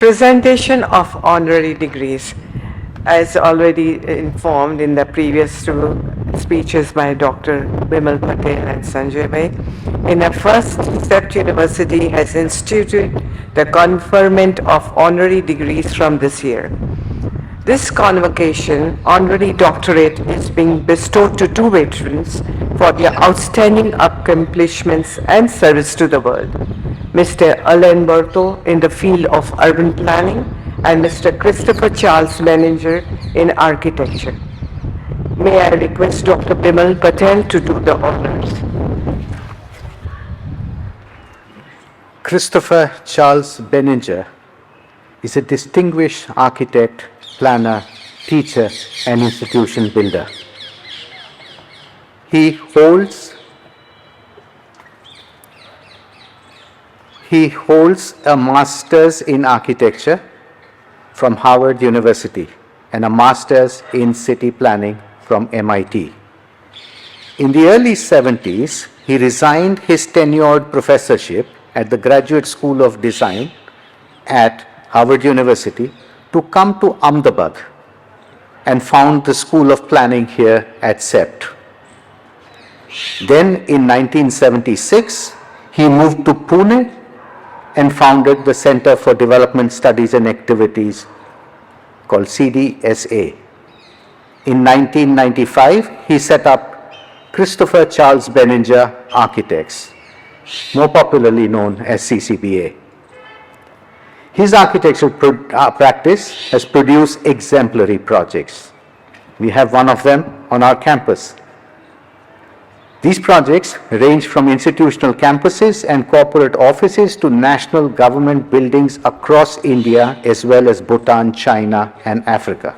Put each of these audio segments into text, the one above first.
Presentation of honorary degrees. As already informed in the previous two speeches by Dr. Bimal Patel and Sanjay Bhai, in the first, CEPT University has instituted the conferment of honorary degrees from this year. This convocation, honorary doctorate, is being bestowed to two veterans for their outstanding accomplishments and service to the world. Mr. Alain Bertaud in the field of urban planning and Mr. Christopher Charles Benninger in architecture. May I request Dr. Bimal Patel to do the honors. Christopher Charles Benninger is a distinguished architect, planner, teacher, and institution builder. He holds a master's in architecture from Harvard University and a master's in city planning from MIT. In the early 70s, he resigned his tenured professorship at the Graduate School of Design at Harvard University to come to Ahmedabad and found the School of Planning here at CEPT. Then in 1976, he moved to Pune and founded the Center for Development Studies and Activities called CDSA. In 1995, he set up Christopher Charles Benninger Architects, more popularly known as CCBA. His architectural practice has produced exemplary projects. We have one of them on our campus. These projects range from institutional campuses and corporate offices to national government buildings across India as well as Bhutan, China, and Africa.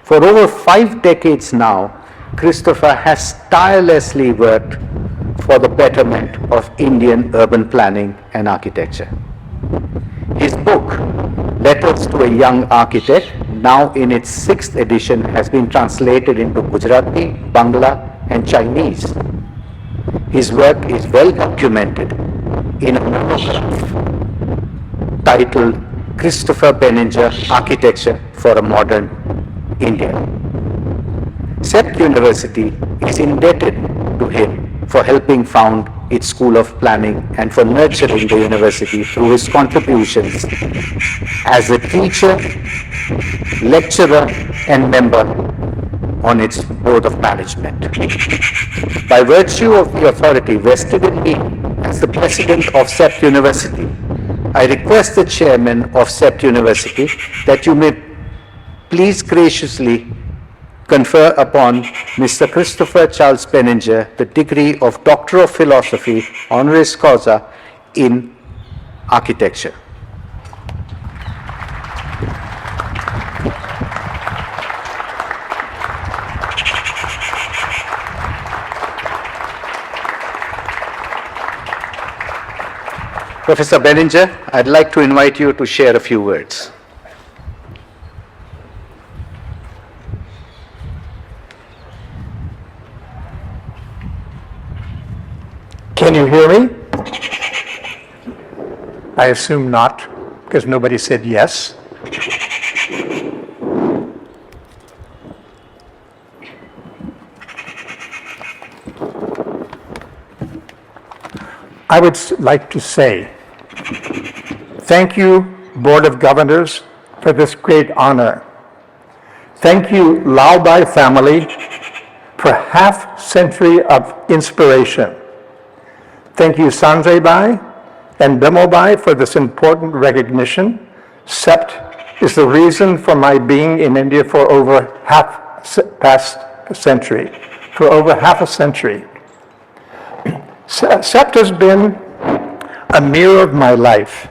For over 5 decades now, Christopher has tirelessly worked for the betterment of Indian urban planning and architecture. His book, Letters to a Young Architect, now in its 6th edition, has been translated into Gujarati, Bangla, and Chinese. His work is well documented in a monograph titled Christopher Benninger Architecture for a Modern India. CEPT University is indebted to him for helping found its School of Planning and for nurturing the university through his contributions as a teacher, lecturer, and member on its Board of Management. By virtue of the authority vested in me as the President of CEPT University, I request the Chairman of CEPT University that you may please graciously confer upon Mr. Christopher Charles Benninger the degree of Doctor of Philosophy, Honoris Causa in Architecture. Professor Benninger, I'd like to invite you to share a few words. Can you hear me? I assume not, because nobody said yes. I would like to say, thank you, Board of Governors, for this great honor. Thank you, Lao Bai family, for half century of inspiration. Thank you, Sanjay Bhai and Bimal Bhai, for this important recognition. CEPT is the reason for my being in India for over half a century. CEPT has been a mirror of my life.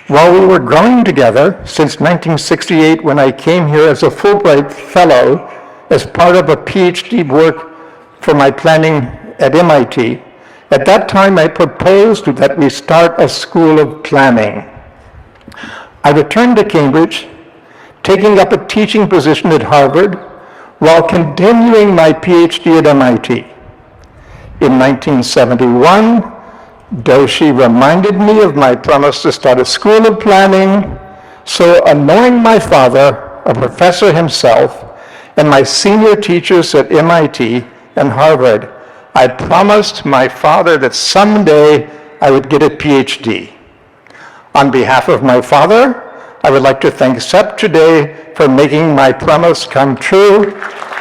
While we were growing together since 1968, when I came here as a Fulbright Fellow as part of a PhD work for my planning at MIT, at that time I proposed that we start a school of planning. I returned to Cambridge, taking up a teaching position at Harvard while continuing my PhD at MIT. In 1971, Doshi reminded me of my promise to start a school of planning, so knowing my father, a professor himself, and my senior teachers at MIT and Harvard, I promised my father that someday I would get a PhD. On behalf of my father, I would like to thank CEPT today for making my promise come true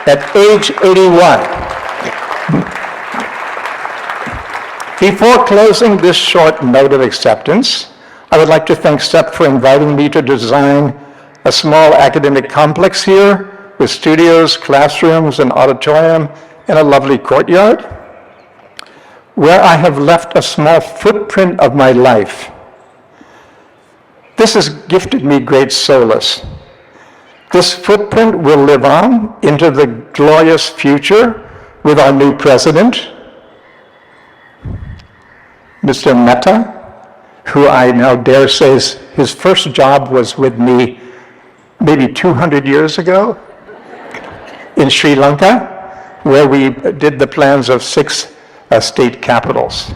at age 81. Before closing this short note of acceptance, I would like to thank CEPT for inviting me to design a small academic complex here with studios, classrooms, an auditorium, and a lovely courtyard, where I have left a small footprint of my life. This has gifted me great solace. This footprint will live on into the glorious future with our new president, Mr. Mehta, who I now dare say his first job was with me maybe 200 years ago in Sri Lanka, where we did the plans of 6 state capitals.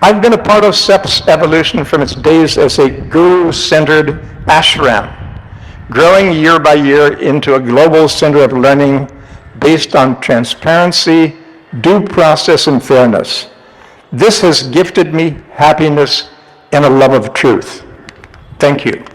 I've been a part of CEPT's evolution from its days as a guru-centered ashram, growing year by year into a global center of learning based on transparency, due process, and fairness. This has gifted me happiness and a love of truth. Thank you.